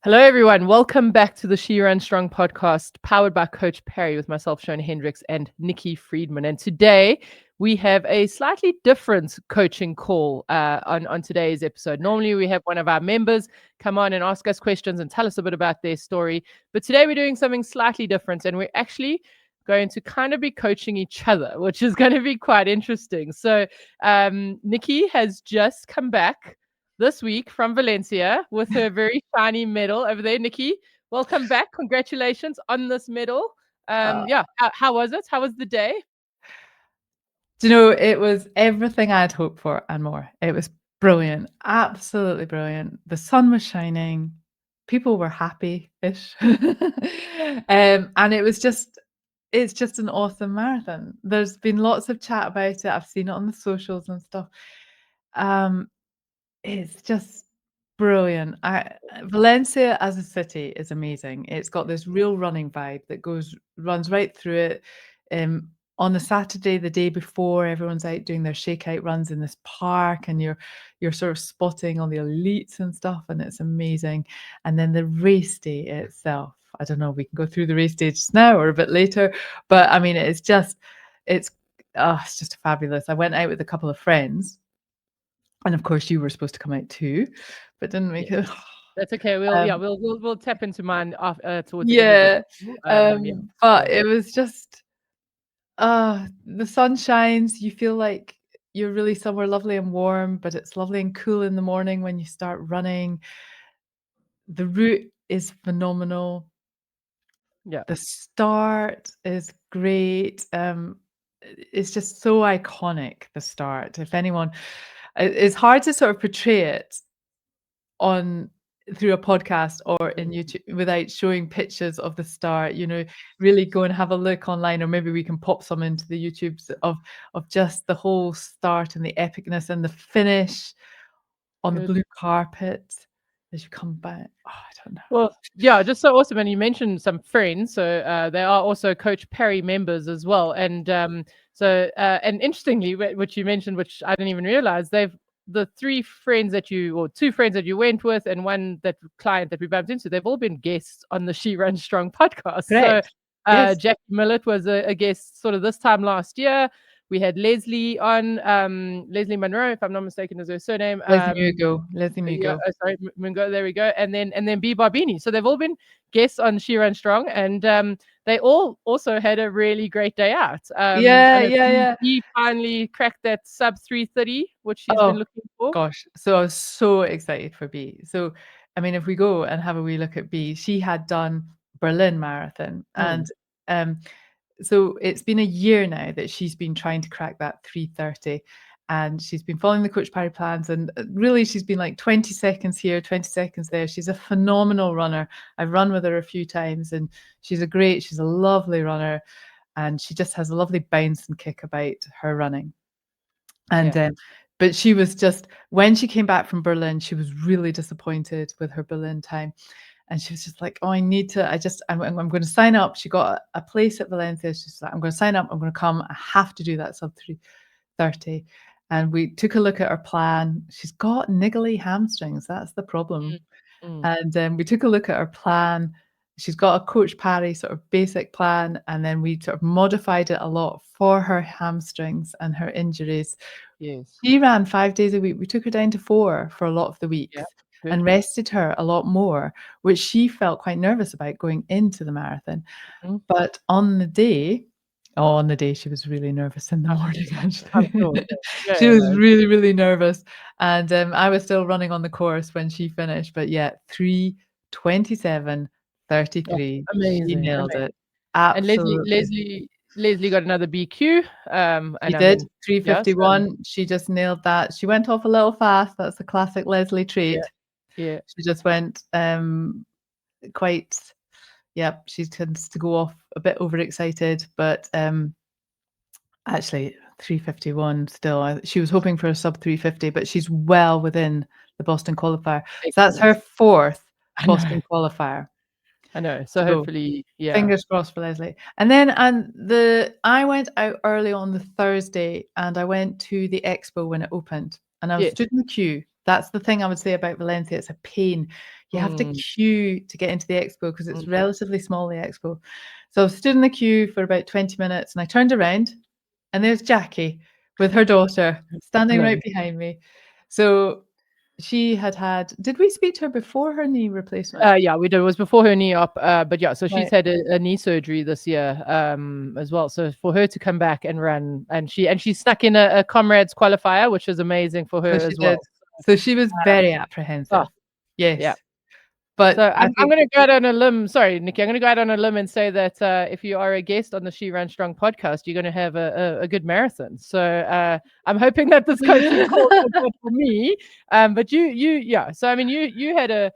Hello, everyone. Welcome back to the She Run Strong podcast, powered by Coach Perry, with myself, Shona Hendricks, and Nicky Friedman. And today we have a slightly different coaching call on today's episode. Normally, we have one of our members come on and ask us questions and tell us a bit about their story. But today we're doing something slightly different, and we're actually going to kind of be coaching each other, which is going to be quite interesting. So, Nicky has just come back this week from Valencia with her very shiny medal over there. Nicky, welcome back. Congratulations on this medal. Uh, How was it? How was the day? Do you know, it was everything I'd hoped for and more. It was brilliant, absolutely brilliant. The sun was shining, people were happy-ish. And it's just an awesome marathon. There's been lots of chat about it. I've seen it on the socials and stuff. Um, it's just brilliant. Valencia as a city is amazing. It's got this real running vibe that runs right through it. On the Saturday, the day before, everyone's out doing their shakeout runs in this park, and you're sort of spotting all the elites and stuff, and it's amazing. And then the race day itself, I don't know, we can go through the race day just now or a bit later, but I mean, it's it's just fabulous. I went out with a couple of friends, and of course, you were supposed to come out too, but didn't make it. That's okay. Um, We'll tap into mine towards the end of this. yeah, but it was just, the sun shines. You feel like you're really somewhere lovely and warm, but it's lovely and cool in the morning when you start running. The route is phenomenal. Yeah. The start is great. It's just so iconic, the start. If anyone, it's hard to sort of portray it on through a podcast or in YouTube without showing pictures of the start, really go and have a look online, or maybe we can pop some into the YouTubes of just the whole start and the epicness and the finish on the Good. blue carpet as you come back. Oh, I don't know. Well, yeah, just so awesome. And you mentioned some friends, so they are also Coach Perry members as well. And and interestingly, which you mentioned, which I didn't even realize, the two friends that you went with, and one that client that we bumped into, they've all been guests on the She Run Strong podcast. So Correct. Yes. Jackie Millett was a guest sort of this time last year. We had Leslie on, Leslie Monroe, if I'm not mistaken, is her surname. Leslie Mugo. Leslie Yeah, Mugo. sorry, Mungo. There we go. And then B Barbini. So they've all been guests on She Run Strong, and they all also had a really great day out. I Yeah, know yeah, yeah. B finally cracked that sub 3:30, which she's been Oh looking for. gosh. So I was so excited for B. So I mean, if we go and have a wee look at B, she had done Berlin Marathon, Mm, and um so it's been a year now that she's been trying to crack that 3:30, and she's been following the Coach Parry plans, and really she's been like 20 seconds here, 20 seconds there. She's a phenomenal runner. I've run with her a few times, and she's a lovely runner, and she just has a lovely bounce and kick about her running. And yeah. but she was just, when she came back from Berlin, she was really disappointed with her Berlin time. And she was just like, "Oh, I'm going to sign up." She got a place at Valencia. She's like, "I'm going to sign up. I'm going to come. I have to do that sub 3:30." And we took a look at her plan. She's got niggly hamstrings. That's the Mm, problem. mm, And we took a look at her plan. She's got a Coach Parry sort of basic plan, and then we sort of modified it a lot for her hamstrings and her injuries. yes. She ran 5 days a week. We took her down to 4 for a lot of the Yeah. weeks Good. and rested her a lot more, which she felt quite nervous about going into the marathon. Mm, But on the day, she was really nervous in the morning, I'm actually. sure. Yeah. Yeah. She Yeah, was no. really, really nervous, and, I was still running on the course when she finished, but yeah, 3:27:33. Oh, She amazing. nailed Amazing. it. And Leslie, Absolutely. Leslie, Leslie got another BQ. She And I did, mean, yeah. So 3:51. She just nailed that. She went off a little fast. That's a classic Leslie yeah. trait. Yeah. She just went, quite, yep, she tends to go off a bit overexcited, but, actually 3:51 still. She was hoping for a sub 3:50, but she's well within the Boston qualifier. So that's her Excellent. 4th I know. Boston qualifier. I know. So So hopefully, yeah. fingers crossed for Leslie. And then I went out early on the Thursday, and I went to the expo when it opened, and I was Yes. stood in the queue. That's the thing I would say about Valencia. It's a pain. You have to queue to get into the expo because it's relatively small, the expo. So I stood in the queue for about 20 minutes and I turned around and there's Jackie with her daughter standing right behind me. So she had, did we speak to her before her knee replacement? Yeah, we did. It was before her knee op, but yeah, so she's Right. had a knee surgery this year, as well. So for her to come back and run, and she snuck in a comrades qualifier, which is amazing for her So she as did. well. So she was very Oh, apprehensive. yeah. Yes. So But I I'm think, going to go out on a limb. Sorry, Nicky. I'm going to go out on a limb and say that if you are a guest on the She Run Strong podcast, you're going to have a good marathon. So I'm hoping that this coaching call is good for me. But yeah. So I mean, you had a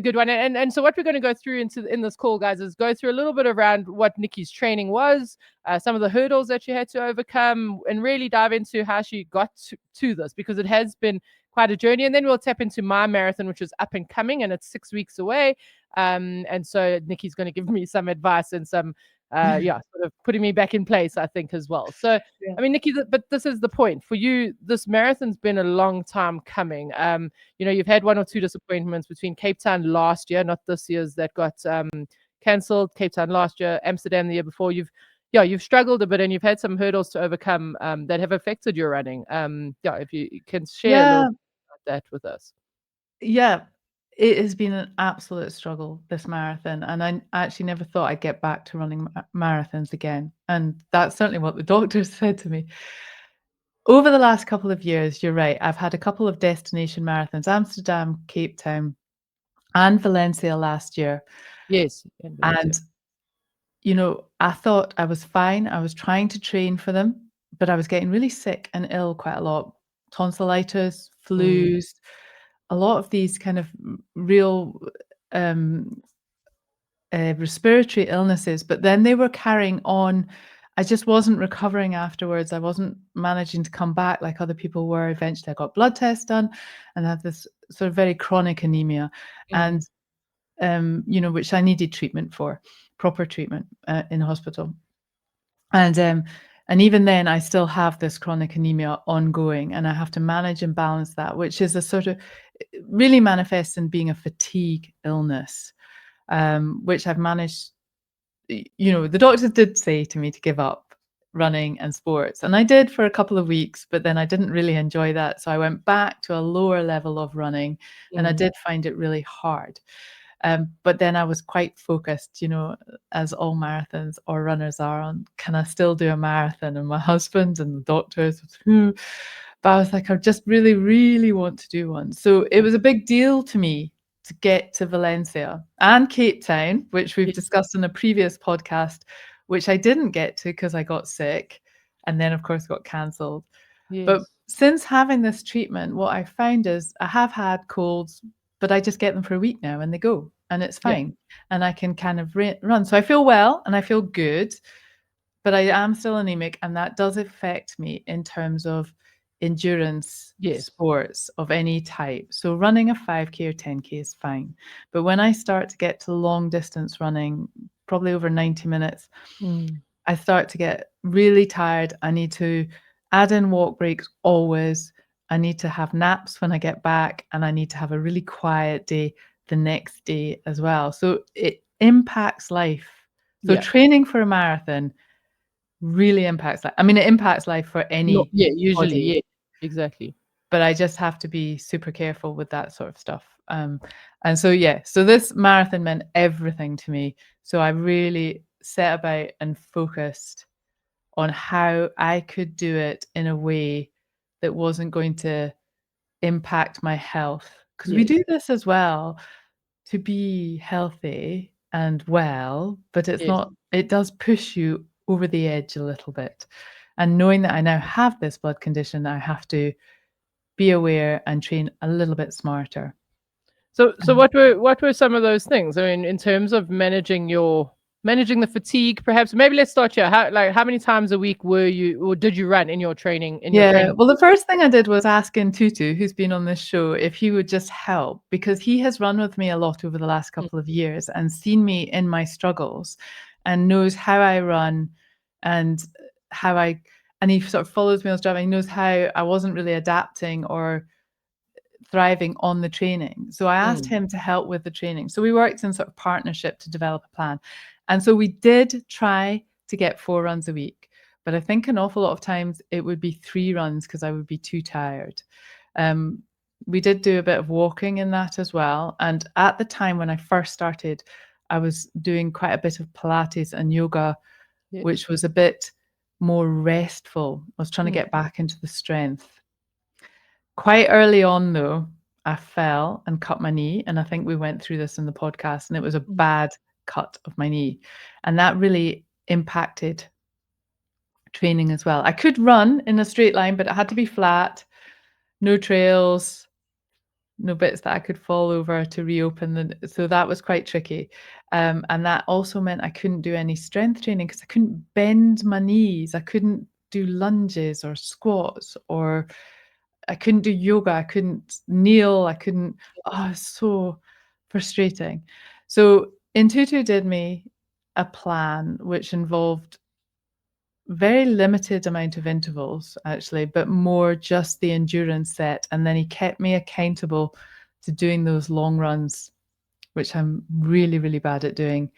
good one, and so what we're going to go through in this call, guys, is go through a little bit around what Nikki's training was, some of the hurdles that she had to overcome, and really dive into how she got to this, because it has been quite a journey. And then we'll tap into my marathon, which is up and coming, and it's 6 weeks away. And so Nikki's going to give me some advice and some, yeah, sort of putting me back in place, I think, as well. So, yeah. I mean, Nikki, but this is the point for you. This marathon's been a long time coming. You've had one or two disappointments between Cape Town last year, not this year's, that got cancelled. Cape Town last year, Amsterdam the year before. You've struggled a bit and you've had some hurdles to overcome that have affected your running. If you can share a little Yeah. about that with us. Yeah. It has been an absolute struggle, this marathon. And I actually never thought I'd get back to running marathons again. And that's certainly what the doctors said to me. Over the last couple of years, you're right. I've had a couple of destination marathons, Amsterdam, Cape Town, and Valencia last year. Yes, in Valencia. And, I thought I was fine. I was trying to train for them, but I was getting really sick and ill quite a lot. Tonsillitis, flus, a lot of these kind of real um, respiratory illnesses, but then they were carrying on. I just wasn't recovering afterwards. I wasn't managing to come back like other people were. Eventually, I got blood tests done and I had this sort of very chronic anemia, and which I needed treatment for, proper treatment in hospital. And even then, I still have this chronic anemia ongoing, and I have to manage and balance that, which is a sort of really manifests in being a fatigue illness, which I've managed. The doctors did say to me to give up running and sports, and I did for a couple of weeks, but then I didn't really enjoy that, so I went back to a lower level of running, and I did find it really hard. But then I was quite focused, as all marathons or runners are, on can I still do a marathon? And my husband and the doctors, but I was like, I just really, really want to do one. So it was a big deal to me to get to Valencia and Cape Town, which we've Yes, discussed in a previous podcast, which I didn't get to because I got sick and then, of course, got cancelled. But yes, since having this treatment, what I found is I have had colds, but I just get them for a week now and they go and it's yeah, fine. And I can kind of run. So I feel well and I feel good, but I am still anemic. And that does affect me in terms of endurance yes, sports of any type. So running a 5K or 10K is fine. But when I start to get to long distance running, probably over 90 minutes, I start to get really tired. I need to add in walk breaks always. I need to have naps when I get back, and I need to have a really quiet day the next day as well. So it impacts life. So yeah. training for a marathon really impacts life. I mean, it impacts life for No, any yeah, usually, body, yeah, exactly. but I just have to be super careful with that sort of stuff. And so, yeah, so this marathon meant everything to me. So I really set about and focused on how I could do it in a way that wasn't going to impact my health. Because we Yes, do this as well to be healthy and well, but it's yes. not, it does push you over the edge a little bit. And knowing that I now have this blood condition, I have to be aware and train a little bit smarter. So what were some of those things? I mean, in terms of managing the fatigue, perhaps. Maybe let's start here. How many times a week were you or did you run in your training Yeah, well, the first thing I did was asking Tutu, who's been on this show, if he would just help, because he has run with me a lot over the last couple of years and seen me in my struggles and knows how I run and and he sort of follows me on Strava. He knows how I wasn't really adapting or thriving on the training. So I asked Mm. him to help with the training. So we worked in sort of partnership to develop a plan. And so we did try to get 4 runs a week. But I think an awful lot of times it would be 3 runs because I would be too tired. We did do a bit of walking in that as well. And at the time when I first started, I was doing quite a bit of Pilates and yoga, Yes. which was a bit more restful. I was trying to Mm. get back into the strength. Quite early on, though, I fell and cut my knee. And I think we went through this in the podcast, and it was a Mm. bad cut of my knee. And that really impacted training as well. I could run in a straight line, but it had to be flat, no trails, no bits that I could fall over to reopen. So that was quite tricky. And that also meant I couldn't do any strength training because I couldn't bend my knees. I couldn't do lunges or squats, or I couldn't do yoga. I couldn't kneel. I couldn't. Oh, it's so frustrating. So Intuitu did me a plan which involved very limited amount of intervals, actually, but more just the endurance set. And then he kept me accountable to doing those long runs, which I'm really, really bad at doing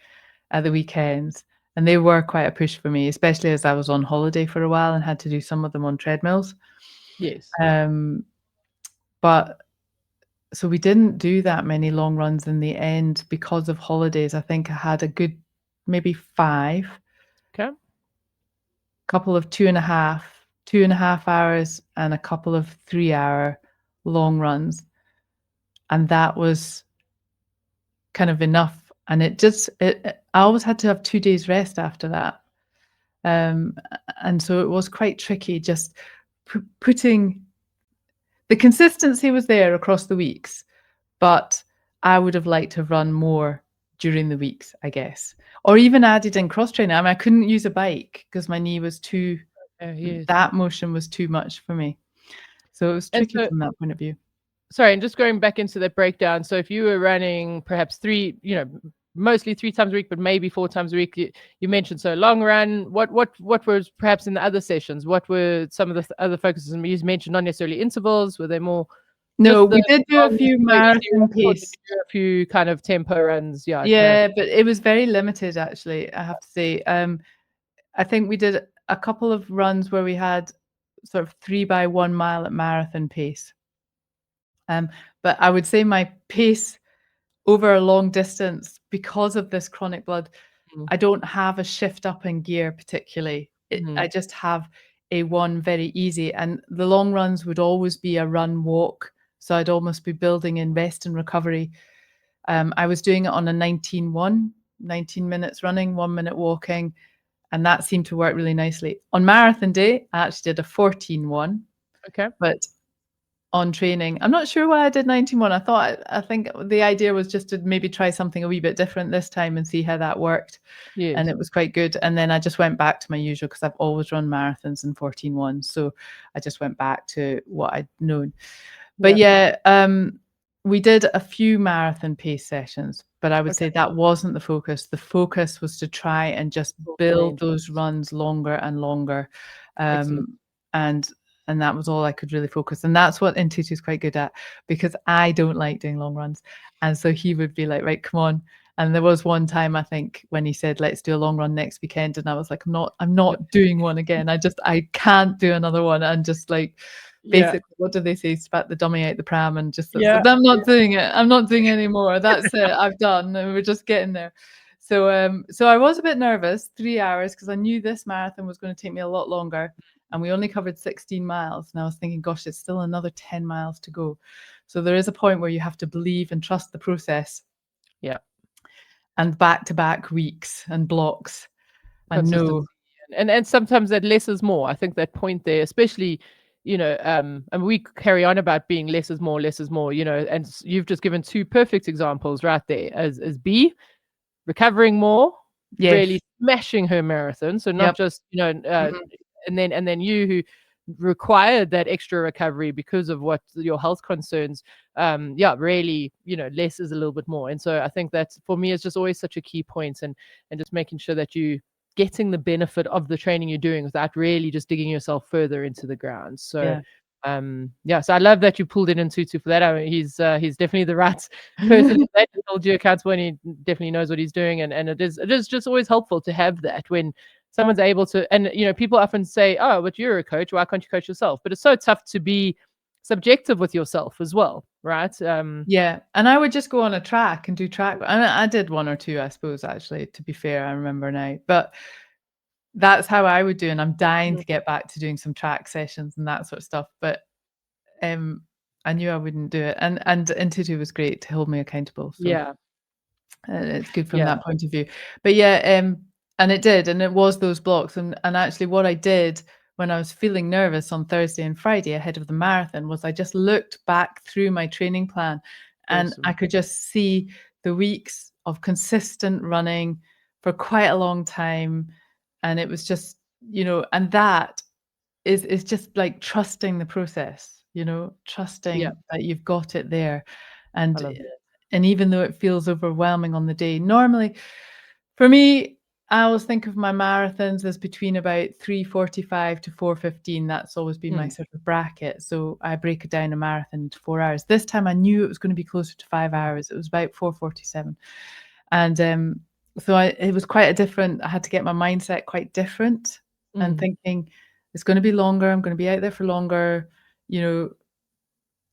at the weekends. And they were quite a push for me, especially as I was on holiday for a while and had to do some of them on treadmills. Yes. But so we didn't do that many long runs in the end because of holidays. I think I had a good maybe 5, Okay. couple of 2.5 hours, and a couple of 3-hour long runs. And that was kind of enough. And I always had to have 2 days rest after that. And so it was quite tricky just putting the consistency was there across the weeks, but I would have liked to have run more during the weeks, I guess, or even added in cross training. I mean, I couldn't use a bike because my knee was too, Yes. that motion was too much for me. So it was And tricky so, from that point of view. sorry, and just going back into that breakdown. So if you were running perhaps 3, mostly 3 times a week, but maybe 4 times a week, you mentioned so long run. What was perhaps in the other sessions? What were some of the other focuses? And you mentioned not necessarily intervals. Were they more No, just the we did do a long, few slow, easy marathon runs, or did pace. you do a few kind of tempo runs? Yeah, marathon. Yeah, but it was very limited, actually, I have to say. I think we did a couple of runs where we had sort of 3 by 1 mile at marathon pace. But I would say my pace over a long distance, because of this chronic blood, Mm. I don't have a shift up in gear particularly. I Mm. just have a one very easy, and the long runs would always be a run walk. So I'd almost be building in rest and recovery. I was doing it on a 19 minutes running, 1 minute walking, and that seemed to work really nicely. On marathon day, I actually did a 14:1, Okay. but on training, I'm not sure why I did 19:1. I think the idea was just to maybe try something a wee bit different this time and see how that worked. And Yes. it was quite good. And then I just went back to my usual because I've always run marathons in 14:1. So I just went back to what I'd known. But Yeah. we did a few marathon pace sessions, but I would Okay. say that wasn't the focus. The focus was to try and just Build more build those endurance. runs longer and longer. Excellent. And that was all I could really focus. And that's what Intuitu is quite good at, because I don't like doing long runs. And so he would be like, right, come on. And there was one time, I think, when he said, let's do a long run next weekend. And I was like, I'm No. not doing one again. I can't do another one. And just like, Yeah. basically, what do they say? Spat the dummy out the pram and just said, Yeah. I'm not doing it. I'm not doing it anymore. That's it. I've done. And we're just getting there. So I was a bit nervous, 3 hours, because I knew this marathon was going to take me a lot longer. And we only covered 16 miles. And I was thinking, gosh, it's still another 10 miles to go. So there is a point where you have to believe and trust the process. Yeah. And back-to-back weeks and blocks. And Consistency. no, And sometimes that less is more. I think that point there, especially, and we carry on about being less is more, and you've just given 2 perfect examples right there as B, recovering more, yes, really smashing her marathon. So not yep, just, mhm, and then you who required that extra recovery because of what your health concerns. Yeah, really, less is a little bit more. And so I think that for me, it's just always such a key point, and just making sure that you getting the benefit of the training you're doing without really just digging yourself further into the ground. So yeah. Yeah, so I love that you pulled in Tutu for that. I mean, he's definitely the right person for that. He holds you accountable, and he definitely knows what he's doing. And it is just always helpful to have that when someone's able to. And people often say, "Oh, but you're a coach. Why can't you coach yourself?" But it's so tough to be subjective with yourself as well, right? Yeah, and I would just go on a track and do track. And I did one or two, I suppose, actually, to be fair, I remember now. But that's how I would do, and I'm dying to get back to doing some track sessions and that sort of stuff. But I knew I wouldn't do it, and Tutu was great to hold me accountable. So Yeah, it's good from yeah. that point of view. But yeah, and it did, and it was those blocks, and actually, what I did when I was feeling nervous on Thursday and Friday ahead of the marathon was I just looked back through my training plan, and I Awesome. could just see the weeks of consistent running for quite a long time, and it was just and that is just like trusting the process, Yeah, trusting that you've got it there. I And love that. and even though it feels overwhelming on the day, normally for me, I always think of my marathons as between about 3:45 to 4:15. That's always been my Mm, sort of bracket. So I break it down a marathon into 4 hours. This time I knew it was going to be closer to 5 hours. It was about 4:47. And so it was quite a different, I had to get my mindset quite different and mm. thinking it's going to be longer. I'm going to be out there for longer, you know,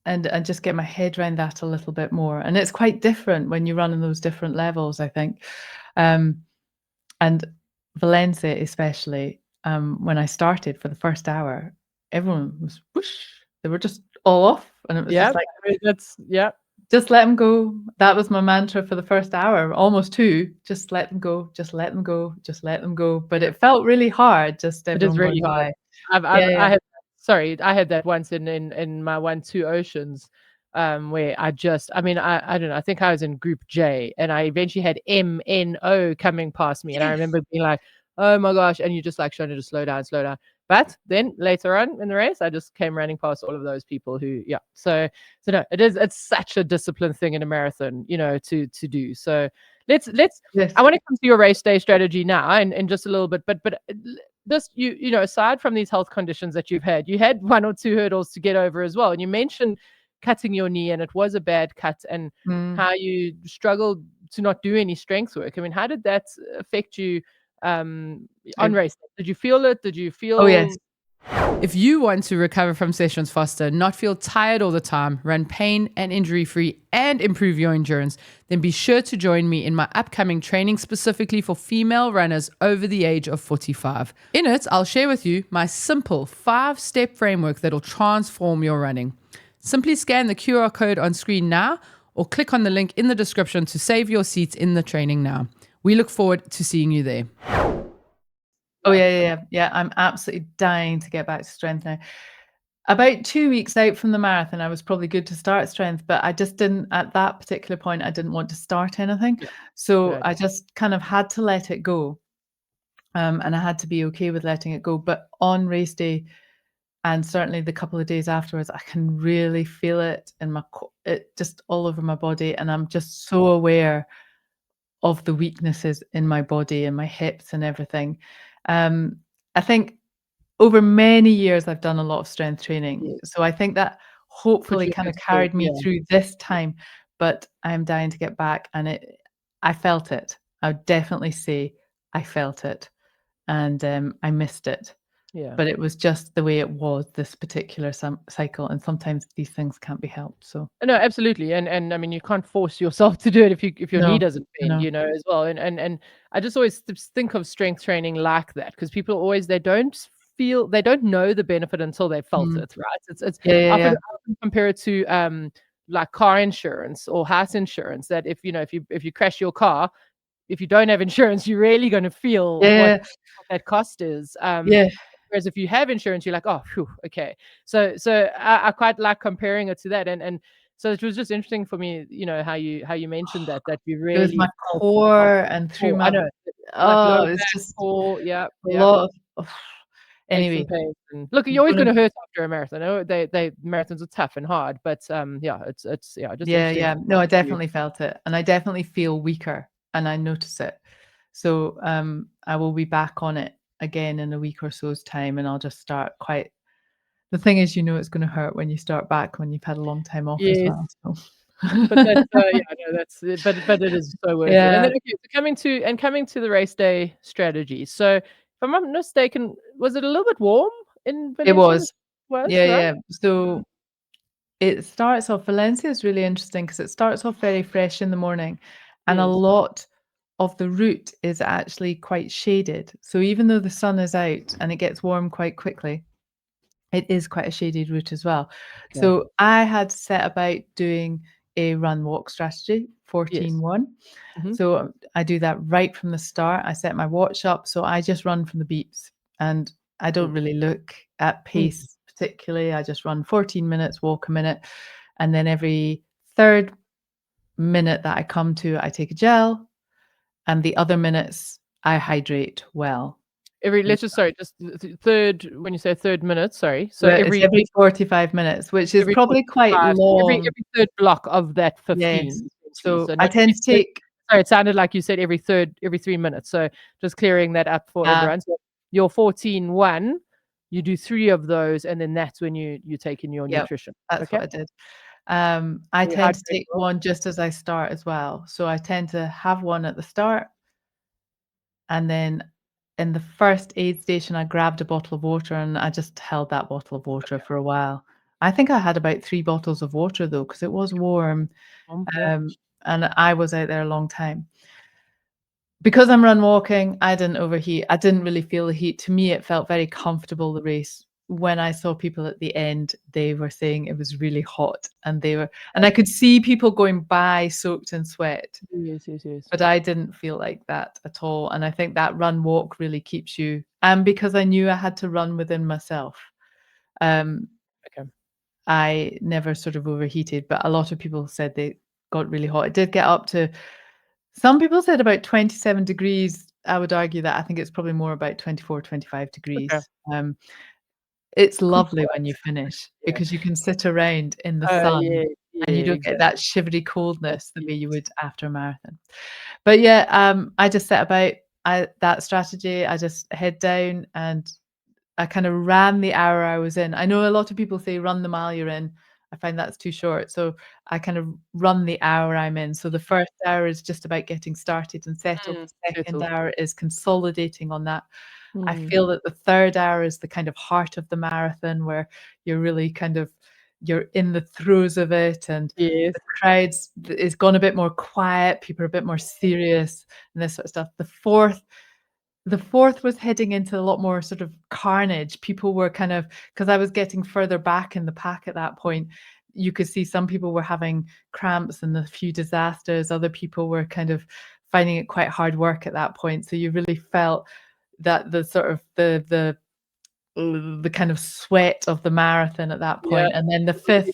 and just get my head around that a little bit more. And it's quite different when you run in those different levels, I think. Um, and Valencia, especially, when I started for the first hour, everyone was whoosh. They were just all off, and it was Yeah, just like, I mean, that's yeah. just let them go. That was my mantra for the first hour, almost 2. Just let them go. Just let them go. Just let them go. But it felt really hard, just It is everyone really going hard. by. I've Yeah, I yeah. had sorry, I had that once in my 1-2 Oceans, where I mean, I don't know, I think I was in group J, and I eventually had MNO coming past me, and I Yes. remember being like, "Oh my gosh," and you just like, "Shona, just slow down, slow down." But then later on in the race, I just came running past all of those people who yeah. So no, it's such a discipline thing in a marathon, to do. So let's I Yes. want to come to your race day strategy now in just a little bit, but this aside from these health conditions that you've had, you had 1 or 2 hurdles to get over as well, and you mentioned cutting your knee, and it was a bad cut, and Mm. how you struggled to not do any strength work. I mean, how did that affect you on I race day? Did you feel it? Did you Oh, yes. feel if you want to recover from sessions faster, not feel tired all the time, run pain and injury free, and improve your endurance, then be sure to join me in my upcoming training specifically for female runners over the age of 45. In it, I'll share with you my simple 5-step framework that'll transform your running. Simply scan the QR code on screen now or click on the link in the description to save your seats in the training now. We look forward to seeing you there. Oh, yeah, yeah. I'm absolutely dying to get back to strength now. About 2 weeks out from the marathon, I was probably good to start strength, but I just didn't at that particular point, I didn't want to start anything. yeah, good So idea. I just kind of had to let it go. And I had to be okay with letting it go. But on race day, and certainly the couple of days afterwards, I can really feel it in it just all over my body, and I'm just so aware of the weaknesses in my body and my hips and everything. I think over many years, I've done a lot of strength training, Yeah, so I think that put hopefully you kind in of good stead. carried me Yeah, through this time, but I'm dying to get back, and I felt it. I would definitely say I felt it, and, I missed it. yeah. But it was just the way it was this particular cycle, and sometimes these things can't be helped, so No, absolutely, and I mean, you can't force yourself to do it if your knee no, doesn't bend, no. as well, and I just always think of strength training like that because people always they don't know the benefit until they felt Mm. it, right? It's Yeah, yeah, often yeah. I often compare it to like car insurance or house insurance. That if you crash your car, if you don't have insurance, you're really going to feel what Yeah, that cost is. yeah. Whereas if you have insurance, you're like, oh, phew, okay. So I quite like comparing it to that, and so it was just interesting for me, how you mentioned that you It was my really felt the core and through core. I my know, like oh, low it's back, just core, yeah, a yeah, lot of aches anyway, and pains. And look, I'm you're always gonna going to hurt after a marathon. I know they marathons are tough and hard, but yeah, it's yeah, just yeah, interesting yeah. to No, I you. definitely felt it, and I definitely feel weaker, and I notice it. So, I will be back on it again in a week or so's time, and I'll just start quite The thing is, it's gonna hurt when you start back when you've had a long time off as Yes. well, so. But that's, yeah, no, that's but it is so worth it. And Yeah, then, okay, so coming to the race day strategy. So, if I'm not mistaken, was it a little bit warm in it Valencia? was. Was, Yeah, right? yeah. So it starts off Valencia is really interesting because it starts off very fresh in the morning, and a Yes. lot of the route is actually quite shaded. So even though the sun is out and it gets warm quite quickly, it is quite a shaded route as well. Okay. So I had set about doing a run walk strategy, Yes. 14-1. Mhm. So I do that right from the start. I set my watch up, so I just run from the beeps and I don't Cool. really look at Mm. pace particularly. I just run 14 minutes, walk a minute, and then every third minute that I come to, I take a gel, and the other minutes I hydrate well. Let's just, sorry, just third, when you say third minute, sorry. So It's every 45 minutes, which is every probably quite 45, so long. every third block of that Yes. 15, essentially. So So I not tend every to third. take Sorry, it sounded like you said every 3 minutes. So just clearing that up for uh, everyone. So your 14-1, you do 3 of those, and then that's when you take in your yep, nutrition. that's Okay? what I did. I And you tend to hydrate take well. one just as I start as well. So I tend to have one at the start, and then in the first aid station, I grabbed a bottle of water and I just held that bottle of water for a while. I think I had about 3 bottles of water though, because it was warm, Yeah. and I was out there a long time. Because I'm run walking, I didn't overheat. I didn't really feel the heat. To me, it felt very comfortable, the race. When I saw people at the end, they were saying it was really hot and I could see people going by soaked in sweat, Yes, yes, yes. but I didn't feel like that at all. And I think that run walk really keeps you, and because I knew I had to run within myself, um, Okay. I never sort of overheated, but a lot of people said they got really hot. It did get up to, some people said about 27 degrees. I would argue that I think it's probably more about 24, 25 Okay. degrees. It's Cool lovely when you price. finish Yeah. because you can sit around in the Yeah, sun yeah, and you don't get exactly. that shivery coldness the way you Yes. would after a marathon. But yeah, I just set about that strategy. I just head down and I kind of ran the hour I was in. I know a lot of people say run the mile you're in. I find that's too short. So I kind of run the hour I'm in. So the first hour is just about getting started and settled. The second Settled. hour is consolidating on that. I Mm. feel that the third hour is the kind of heart of the marathon where you're really kind of, you're in the throes of it, and Yes. the crowds is gone a bit more quiet, people are a bit more serious and this sort of stuff. The fourth was heading into a lot more sort of carnage. People were kind of, because I was getting further back in the pack at that point, you could see some people were having cramps and a few disasters. Other people were kind of finding it quite hard work at that point. So you really felt that the sort of the kind of sweat of the marathon at that Yeah. point. And then the fifth,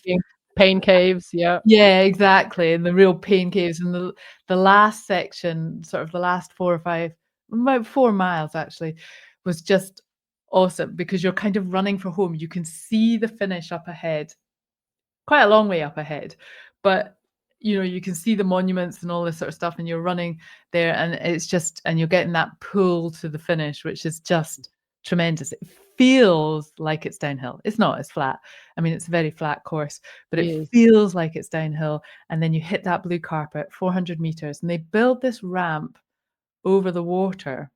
Pain caves, yeah. yeah, exactly, and the real pain caves, and the last section, sort of the last 4 or 5, about 4 miles actually, was just awesome because you're kind of running for home. You can see the finish up ahead, quite a long way up ahead, but, you can see the monuments and all this sort of stuff, and you're running there, and it's just, and you're getting that pull to the finish, which is just tremendous. It feels like it's downhill. It's not, it's flat. I mean, it's a very flat course, but it Yes. feels like it's downhill, and then you hit that blue carpet, 400 meters, and they build this ramp over the water,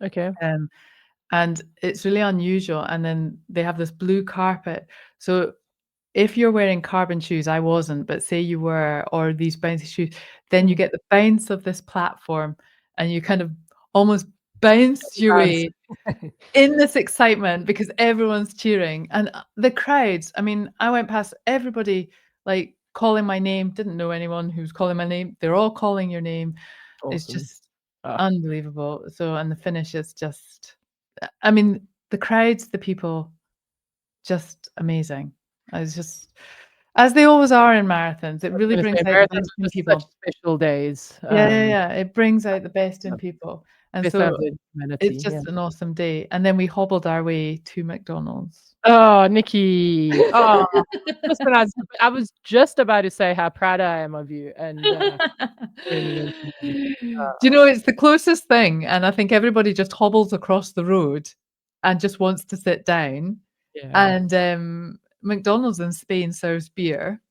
Okay. um, and it's really unusual, and then they have this blue carpet. So if you're wearing carbon shoes, I wasn't, but say you were, or these bouncy shoes, then you Mm. get the bounce of this platform and you kind of almost bounce your Bounce. way in this excitement because everyone's cheering. And the crowds, I mean, I went past everybody like calling my name, didn't know anyone who was calling my name. They're all calling your name. It's Awesome. just Ah, unbelievable. So, and the finish is just, I mean, the crowds, the people, just amazing. I was just, as they always are in marathons, it I was really gonna brings say out the marathons best are in just such people. special days. Yeah, yeah, yeah. It brings out the best in Yeah, people. And best of so the it's humanity, yeah. just an awesome day. And then we hobbled our way to McDonald's. Oh, Nicky. Oh, listen, I was just about to say how proud I am of you, and, really, really am. Do you know, it's the closest thing, and I think everybody just hobbles across the road and just wants to sit down. Yeah. and McDonald's in Spain serves beer.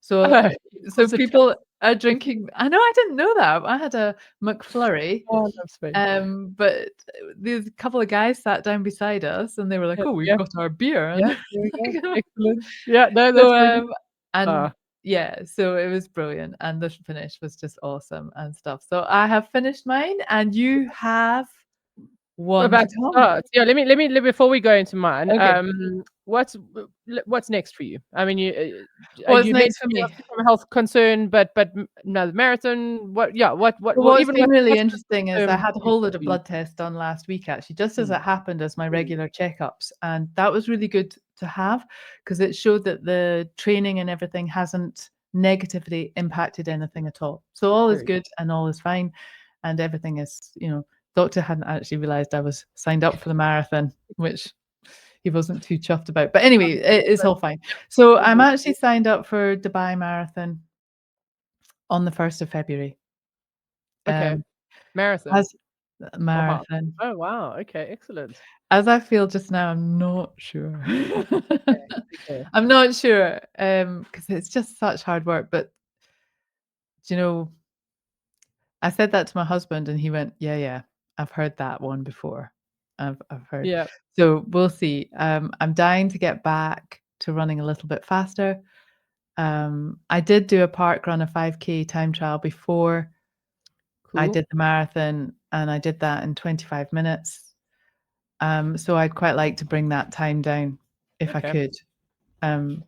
So Oh, so was it? people are drinking. I know, I didn't know that. I had a McFlurry, Oh, I love Spain. but there's a couple of guys sat down beside us, and they were like, Yeah, "Oh, we've yeah, got our beer," yeah. and There we go. Excellent. Yeah, no, that's so, brilliant. and Ah, yeah, so it was brilliant, and the finish was just awesome and stuff. So I have finished mine, and you have we're one about to to come. start. Yeah, let me before we go into mine. Okay. What's next for you? I mean, What's you next for mentioned me? obviously from a health concern, but no, the marathon. What? Yeah, what? So Well, what's even been really what's interesting the is I term had a whole load of for you? blood tests done last week, actually, just as Mm, it happened as my mm, regular checkups. And that was really good to have because it showed that the training and everything hasn't negatively impacted anything at all. So all is very good and all is fine. And everything is, doctor hadn't actually realized I was signed up for the marathon, which he wasn't too chuffed about. But anyway, it's all fine. So I'm good. actually signed up for Dubai Marathon on the 1st of February. Okay, Um, marathon as or half? marathon. Oh wow. Okay, excellent. As I feel just now, I'm not sure. Okay, okay. I'm not sure, because it's just such hard work, but, do you know, I said that to my husband and he went, "Yeah, yeah, I've heard that one before. I've heard." Yeah, So, we'll see. I'm dying to get back to running a little bit faster. I did do a park run, a 5K time trial before I cool. did the marathon, and I did that in 25 minutes. So I'd quite like to bring that time down if I Okay, could. Um,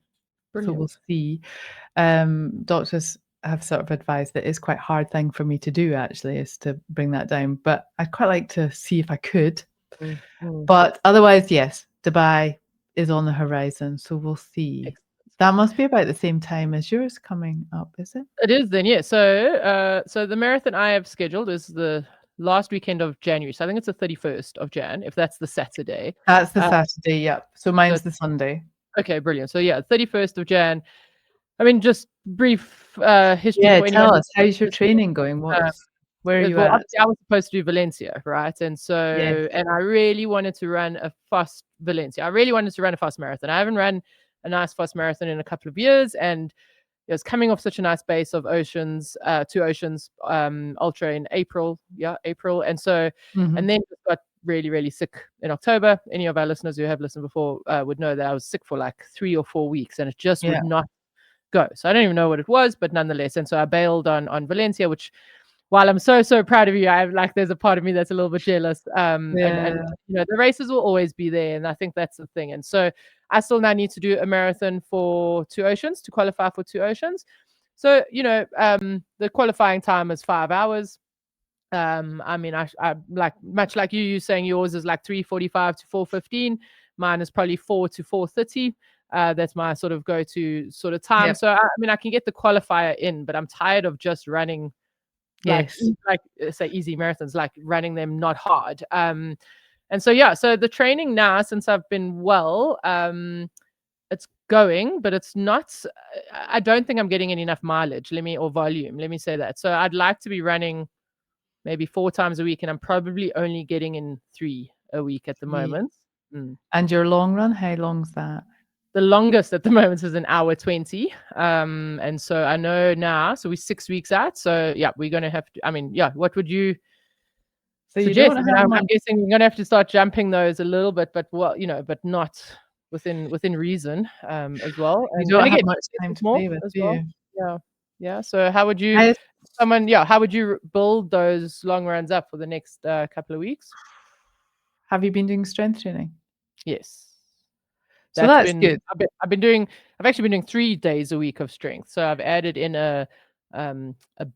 so we'll brilliant. see. Doctors have sort of advised that it's quite a hard thing for me to do actually, is to bring that down. But I'd quite like to see if I could. Mm, mm. But otherwise, yes, Dubai is on the horizon. So we'll see. Excellent. That must be about the same time as yours coming up, is it? It is then, yeah. So the marathon I have scheduled is the last weekend of January. So I think it's the 31st of Jan, if that's the Saturday. That's the Uh, Saturday, yep. So so mine's the Sunday. okay, brilliant. So yeah, 31st of Jan. I mean, just brief history Yeah, for anyone tell who's us, not how's your listening. training going? Um, Where are you well, at? obviously I was supposed to do Valencia, right? And Yes. so, and I really wanted to run a fast Valencia. I really wanted to run a fast marathon. I haven't run a nice fast marathon in a couple of years, and it was coming off such a nice base of two oceans, ultra in April, April, and so, and Mhm. then just got really, really sick in October. Any of our listeners who have listened before would know that I was sick for like 3 or 4 weeks, and it just Yeah. would not go. So I don't even know what it was, but nonetheless, and so I bailed on Valencia, which while I'm so proud of you, I like there's a part of me that's a little bit jealous. And Yeah. the races will always be there, and I think that's the thing. And so I still now need to do a marathon for Two Oceans to qualify for Two Oceans. So the qualifying time is 5 hours. I mean, I like much like you saying yours is like 3:45 to 4:15. Mine is probably 4 to 4:30. That's my sort of go-to sort of time. Yep. So I mean, I can get the qualifier in, but I'm tired of just running Yes. say easy marathons, like running them not hard. And so yeah, so the training now since I've been well, it's going, but it's not. I don't think I'm getting enough mileage. Or volume. Let me say that. So I'd like to be running maybe 4 times a week, and I'm probably only getting in 3 a week at the Ye moment. Mm. And your long run, how long's that? The longest at the moment is an hour 20. And so I know now, so we're 6 weeks out. So yeah, we're gonna have to. I mean, yeah, what would you So you suggest? don't I mean, have I'm much guessing we're gonna have to start jumping those a little bit, but but not within reason as well. you And don't have again, much this time is to more play with, as do well. you? Yeah, yeah. So I how would you build those long runs up for the next couple of weeks? Have you been doing strength training? Yes. So that's good. I've actually been doing 3 days a week of strength. So I've added in a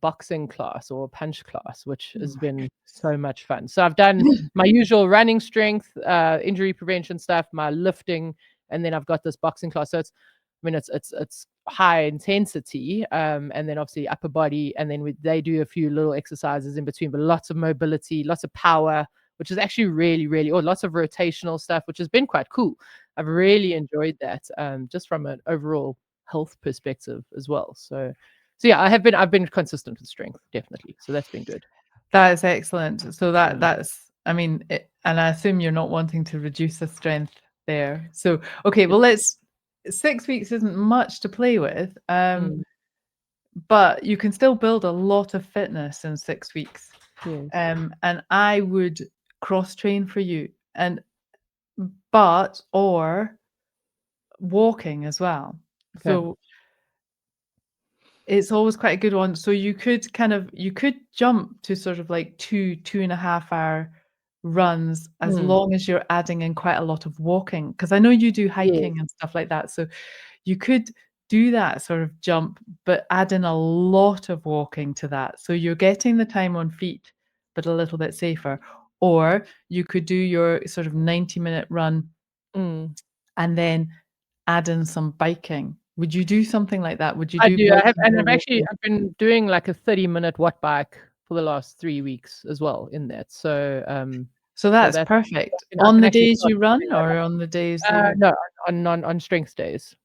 boxing class or a punch class, which has been so much fun. So I've done my usual running strength, injury prevention stuff, my lifting, and then I've got this boxing class. So it's high intensity, and then obviously upper body, and then they do a few little exercises in between, but lots of mobility, lots of power, which is actually really, really, or lots of rotational stuff, which has been quite cool. I've really enjoyed that, just from an overall health perspective as well. So yeah, I've been consistent with strength, definitely. So that's been good. That is excellent. So Mm. that's I mean, and I assume you're not wanting to reduce the strength there. So, okay, well, 6 weeks isn't much to play with, Mm, but you can still build a lot of fitness in 6 weeks. yes. And I would cross train for you, and or walking as well. Okay. So it's always quite a good one. So you could jump to sort of like 2.5 hour runs as Mm, long as you're adding in quite a lot of walking. Because I know you do yes. hiking and stuff like that. So you could do that sort of jump, but add in a lot of walking to that. So you're getting the time on feet, but a little bit safer. Or you could do your sort of 90-minute run Mm. and then add in some biking. Would you do something like that? Would you I do do. I have, biking and or walking? I've been doing like a 30-minute watt bike for the last 3 weeks as well in that. So So that's that perfect. I On can the actually days start you run doing or on the days that that. you're No, on strength days.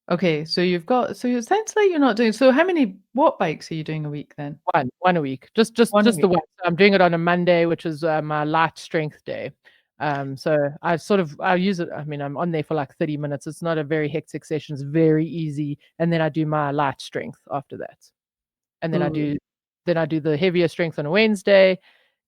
okay, so it sounds like you're not doing so how many what bikes are you doing a week then? One a week. Just just 1 a just the week. one. So I'm doing it on a Monday, which is my light strength day. So I use it. I mean, I'm on there for like 30 minutes. It's not a very hectic session. It's very easy, and then I do my light strength after that. And Ooh, then I do the heavier strength on a Wednesday,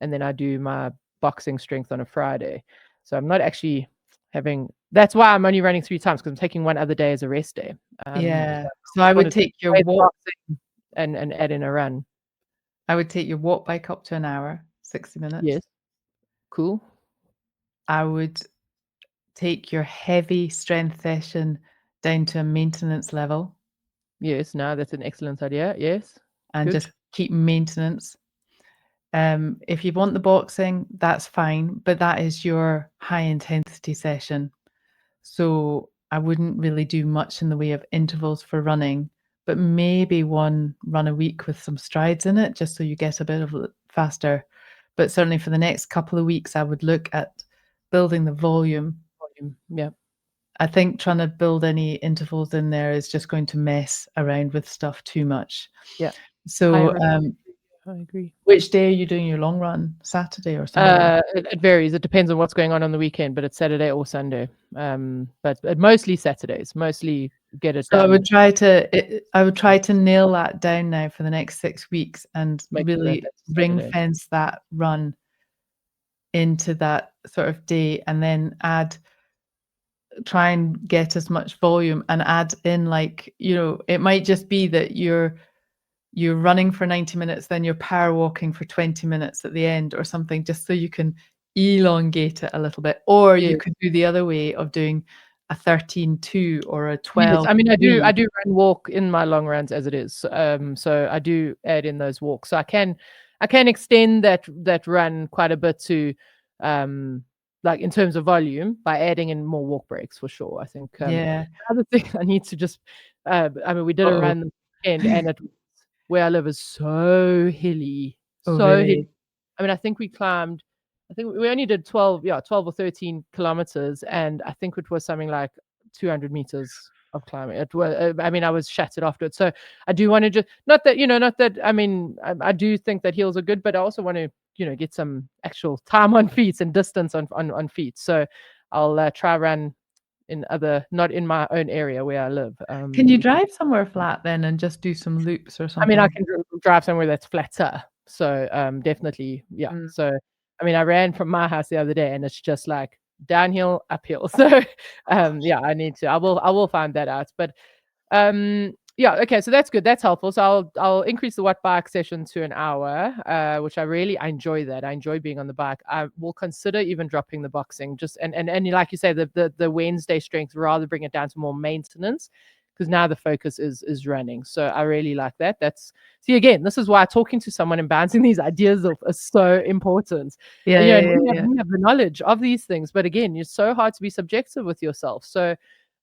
and then I do my boxing strength on a Friday. So I'm not actually having. That's why I'm only running 3 times because I'm taking one other day as a rest day. yeah. So I So I just would wanted to take your weigh the walk boxing and add in a run. bike up to an hour, 60 minutes. Yes, cool. I would take your heavy strength session down to a maintenance level Yes, no, that's an excellent idea. Yes, and good. just keep maintenance. If you want the boxing, that's fine, but that is your high intensity session. So I wouldn't really do much in the way of intervals for running, but maybe one run a week with some strides in it, just so you get a bit of faster. But certainly for the next couple of weeks, I would look at building the volume. Volume. Yeah, I think trying to build any intervals in there is just going to mess around with stuff too much. yeah. I So, re- I agree. which day are you doing your long run? Saturday or Sunday? It varies. It depends on what's going on the weekend, but it's Saturday or Sunday. But mostly Saturdays. Mostly get it So done. I would try to nail that down now for the next 6 weeks and Make sure that really that's ring Saturday. fence that run into that sort of day and then try and get as much volume and add in like, it might just be that you're running for 90 minutes, then you're power walking for 20 minutes at the end or something, just so you can elongate it a little bit. Or you Yes. could do the other way of doing a 13:2 or a Yes, I mean, I 12:3. do run walk in my long runs as it is. So I do add in those walks. So I can extend that run quite a bit to, um, like in terms of volume by adding in more walk breaks for sure. I think Yeah. the other thing I need to just, I mean, we did a Uh-oh. run this weekend, and where I live is so hilly, Oh, so hilly. really? I mean, I think we climbed. I think we only did 12 or 13 kilometers, and I think it was something like 200 meters of climbing. It was, I mean, I was shattered afterwards. So I do want to just, not that, not that, I mean, I do think that heels are good, but I also want to, get some actual time on feet and distance on feet. So I'll try run in not in my own area where I live. Can you drive somewhere flat then and just do some loops or I mean, I something? can drive somewhere that's flatter. So, definitely, yeah. Mm. So, I mean, I ran from my house the other day, and it's just like downhill, uphill. So, yeah, I will find that out. But yeah, okay, so that's good. That's helpful. So I'll increase the watt bike session to an hour, which I enjoy that. I enjoy being on the bike. I will consider even dropping the boxing, just and like you say, the Wednesday strength, rather bring it down to more maintenance, because now the focus is running. So I really like that. That's See, again, this is why talking to someone and bouncing these ideas off is so important. Yeah, yeah, And yeah, yeah. we have the knowledge of these things, but again, it's so hard to be subjective with yourself. So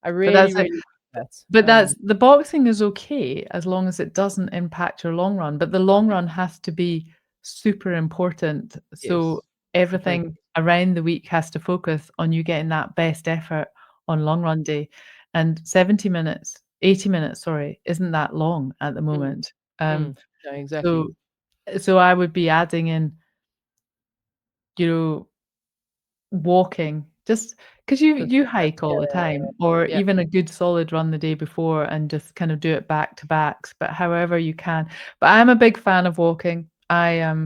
I But really, that's it. really like But that. that's the boxing is okay as long as it doesn't impact your long run, but the long run has to be super important. So Yes. The focus. everything around the week has to focus on you getting that best effort on long run day. And 70 minutes, 80 minutes, sorry, isn't that long at the Mm, moment. Um, no, exactly. so so I would be adding in, you know, walking. Just 'Cause you hike all the Yeah, time, or yeah. even a good solid run the day before and just kind of do it back to backs, but however you can. But I'm a big fan of walking. I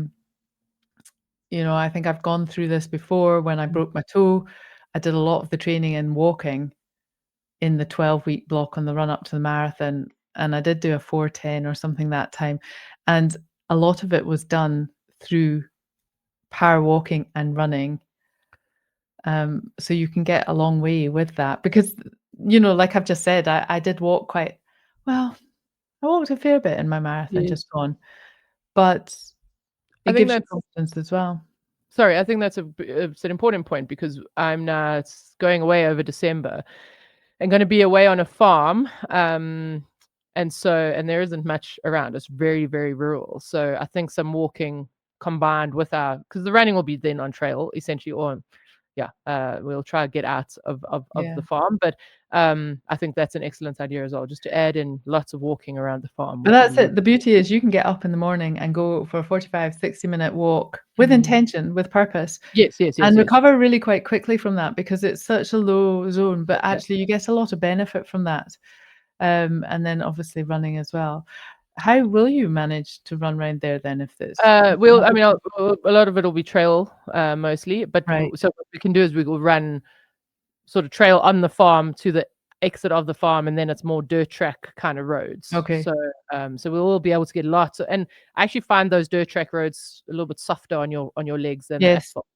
think I've gone through this before when I broke my toe. I did a lot of the training in walking in the 12-week block on the run up to the marathon, and I did do a 4:10 or something that time, and a lot of it was done through power walking and running. So you can get a long way with that because, like I've just said, I did walk quite well. I walked a fair bit in my marathon Yes. just gone, but I it think gives you that's confidence as well. sorry, I think that's it's an important point because I'm now going away over December and going to be away on a farm. And there isn't much around. It's very, very rural. So I think some walking combined with because the running will be then on trail essentially, or yeah, we'll try to get out of Yeah. the farm. But I think that's an excellent idea as well, just to add in lots of walking around the farm, But which that's I'm really it. The beauty is you can get up in the morning and go for a 45, 60-minute walk with mm. intention, with purpose, Yes, yes, yes, and yes. recover really quite quickly from that because it's such a low zone, but Yeah. actually you get a lot of benefit from that. And then obviously running as well. How will you manage to run around there then if there's We'll, I mean, a lot of it will be trail mostly, but right. so what we can do is we will run sort of trail on the farm to the exit of the farm, and then it's more dirt track kind of roads. Okay. So we will be able to get lots and I actually find those dirt track roads a little bit softer on your legs than the Yes. asphalt,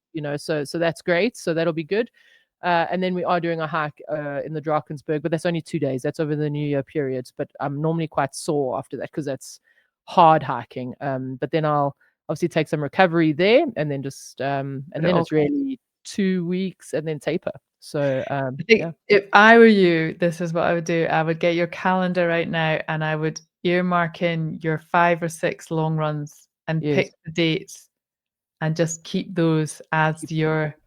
so that's great. So that'll be good. And then we are doing a hike in the Drakensberg, but that's only 2 days. That's over the New Year period. But I'm normally quite sore after that because that's hard hiking. But then I'll obviously take some recovery there, and then just and Put it then all it's really 2 weeks and then taper. So I think yeah, if I were you, this is what I would do. I would get your calendar right now and I would earmark in your 5 or 6 long runs and yes, pick the dates and just keep those as keep- your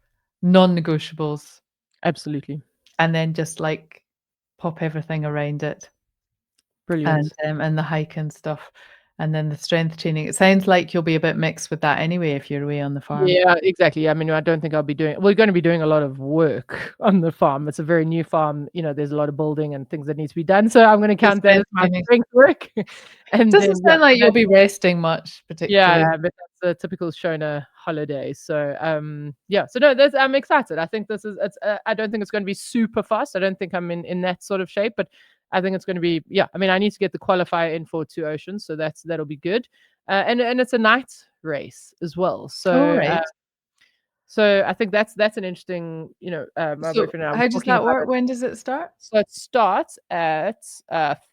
non-negotiables absolutely and then just like pop everything around it brilliant. and the hike and stuff and then the strength training. It sounds like you'll be a bit mixed with that anyway if you're away on the farm. Yeah, exactly. I mean, I don't think I'll be doing. We're going to be doing a lot of work on the farm. It's a very new farm. There's a lot of building and things that need to be done. So I'm going to The count that as strength my training. strength work. And Doesn't then yeah, sound like you'll that's be resting much yeah, particularly. but that's a typical Shona holiday. So yeah. So no, I'm excited. I think this is. It's. I don't think it's going to be super fast. I don't think I'm in that sort of shape, but I think it's going to be. Yeah. I mean, I need to get the qualifier in for 2 Oceans, so that'll be good. And it's a night race as well. All So right. so I think that's an interesting, my So boyfriend and I were how does talking that about work? it. When does it start? So it starts at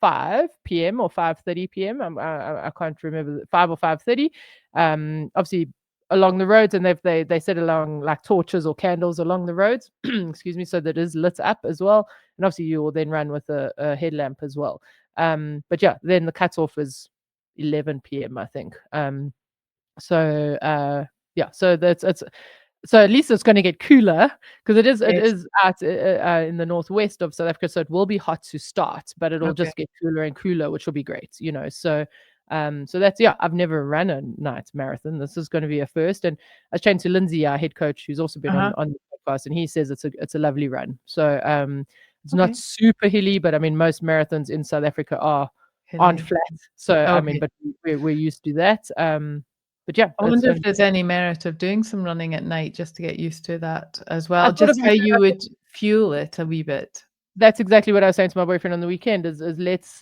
5 p.m. or 5:30 p.m. I can't remember 5 or 5:30. Obviously along the roads, and they set along like torches or candles along the roads. Excuse me, so that is lit up as well. And obviously you will then run with a headlamp as well. But yeah, then the cutoff is 11 p.m. I think. Yeah, so so at least it's going to get cooler because it Yes. is out in the northwest of South Africa, so it will be hot to start, but it'll Okay. just get cooler and cooler, which will be great. So that's yeah. I've never run a night marathon. This is going to be a first, and I was chatting to Lindsay, our head coach, who's also been Uh-huh. on the podcast, and he says it's a lovely run. So it's not Okay. super hilly, but I mean most marathons in South Africa aren't Hilly. flat. So I mean, Okay. but we're used to that. But yeah, I it's wonder if there's any merit of doing some running at night just to get used to that as I well, thought just about how it. you would fuel it a wee bit. That's exactly what I was saying to my boyfriend on the weekend is let's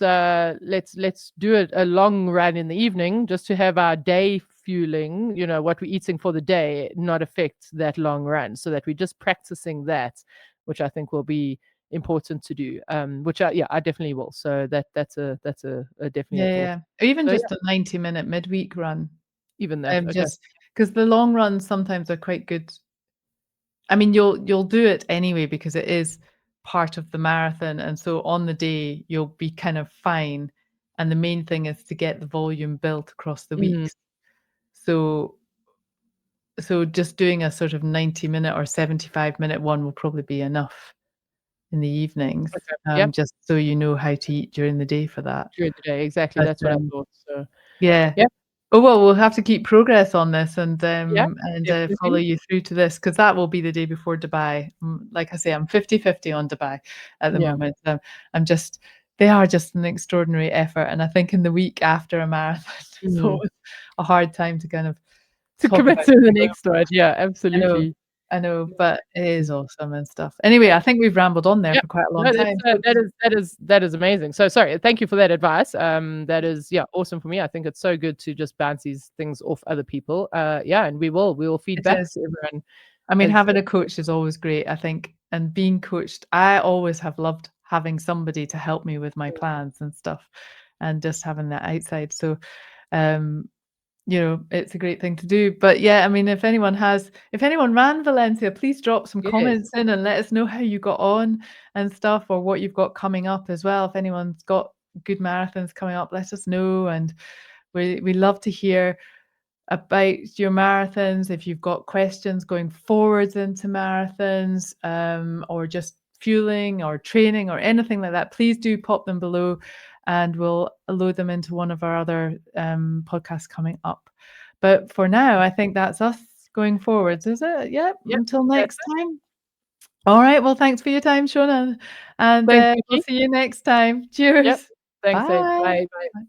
do a long run in the evening just to have our day fueling, what we're eating for the day not affect that long run, so that we're just practicing that, which I think will be important to do. Which I definitely will. So that's a definitely a Yeah, thought. yeah. Or even So yeah, just a 90-minute midweek run. even that. Okay. Just because the long runs sometimes are quite good. I mean, you'll do it anyway because it is part of the marathon, and so on the day you'll be kind of fine. And the main thing is to get the volume built across the Mm, weeks. So so just doing a sort of 90-minute or 75-minute one will probably be enough in the evenings, okay. Yeah. just so you know how to eat during the day for that. During the day. Exactly. But, That's what I thought. So yeah, yeah. Oh, well, we'll have to keep progress on this Yeah, and follow definitely. you through to this because that will be the day before Dubai. Like I say, I'm 50-50 on Dubai at the Yeah. moment. I'm just they are just an extraordinary effort, and I think in the week after a marathon, it's Mm. always a hard time to kind of To talk commit about to the going next one. Yeah, I know, absolutely. I know, but it is awesome and stuff. Anyway, I think we've rambled on there Yeah. for quite a long No, that's time, so that is amazing. So sorry, thank you for that advice. That is, yeah, awesome for me. I think it's so good to just bounce these things off other people. Yeah, and we will feed it back is. to everyone I mean, as having a coach is always great, I think, and being coached I always have loved having somebody to help me with my plans and stuff, and just having that outside, so, um, it's a great thing to do, but, yeah, I mean, if anyone ran Valencia, please drop some yes. comments in and let us know how you got on and stuff, or what you've got coming up as well. If anyone's got good marathons coming up, let us know, and we love to hear about your marathons, if you've got questions going forwards into marathons, or just fueling or training or anything like that, please do pop them below and we'll load them into one of our other podcasts coming up. But for now, I think that's us going forwards, is it? Yep. Yep, Until that's next it. time. All right. Well, thanks for your time, Shona. And Thanks, we'll Nicky. see you next time. Yep. Cheers. Thanks, Ed. Bye. Bye. Bye.